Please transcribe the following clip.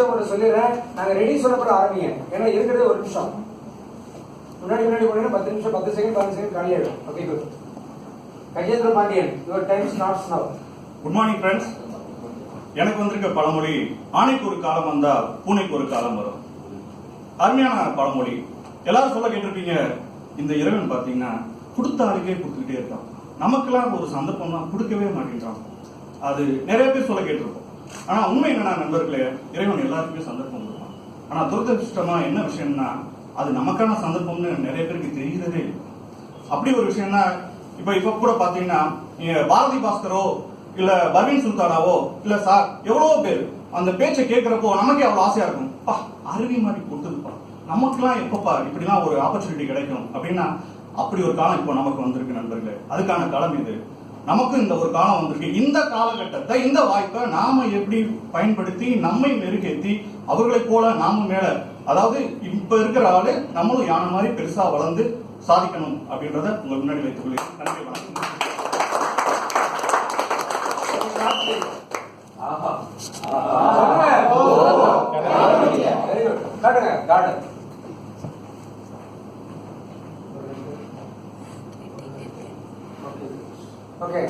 விஷயம் ஒன்று சொல்லிடுறேன். நாங்கள் ரெடி சொல்லப்பட ஆரம்பிங்க. ஏன்னா இருக்கிறது ஒரு நிமிஷம். முன்னாடி போனீங்கன்னா 10 நிமிஷம் 10 செகண்ட் 15 செகண்ட் காலியாயிடும். Okay good. Gajendra Pandian, your time starts now. Good morning friends. எனக்கு வந்திருக்க பழமொழி, ஆணைக்கு ஒரு காலம் வந்தா பூனைக்கு ஒரு காலம் வரும். அருமையான பழமொழி. எல்லாரும் சொல்ல கேட்டிருப்பீங்க, இந்த இறைவன் பார்த்தீங்கன்னா கொடுத்த ஆளுக்கே கொடுத்துக்கிட்டே இருக்கான், நமக்கெல்லாம் ஒரு சந்தர்ப்பம் தான் கொடுக்கவே மாட்டேங்கிறான். அது நிறைய பேர் சொல்ல கேட்டிருப்போம். ஆனா உண்மை என்னன்னா நண்பர்களே, இறைவன் எல்லாருக்குமே சந்தர்ப்பம் கொடுப்பான். ஆனா துரதிருஷ்டமா என்ன விஷயம்னா, அது நமக்கான சந்தர்ப்பம்னு நிறைய பேருக்கு தெரிகிறதே இல்லை. அப்படி ஒரு விஷயம்னா, இப்ப கூட பாத்தீங்கன்னா பாரதி பாஸ்கரோ இல்ல பர்வீன் சுல்தானாவோ இல்ல சார் எவ்வளவோ பேர் அந்த பேச்சை கேட்கிறப்போ நமக்கே அவ்வளவு ஆசையா இருக்கும். பா, அருவி மாதிரி கொடுத்துருப்பா, நமக்குலாம் எப்பப்பா இப்படிலாம் ஒரு ஆப்பர்ச்சுனிட்டி கிடைக்கும் அப்படின்னா, அப்படி ஒரு காலம் இப்போ நமக்கு வந்திருக்கு நண்பர்களே. அதுக்கான காலம் இது. நமக்கு இந்த ஒரு காலம் வந்திருக்கு. இந்த காலகட்டத்தை, இந்த வாய்ப்பை நாம எப்படி பயன்படுத்தி நம்மை மெருகேற்றி அவர்களை போல நாம மேல, அதாவது இப்ப இருக்கிற ஆளு நம்மளும் யானை மாதிரி பெருசா வளர்ந்து சாதிக்கணும் அப்படின்றத உங்க முன்னாடி வைத்துக் கொள்கிறேன். நன்றி, வணக்கம். ஓகே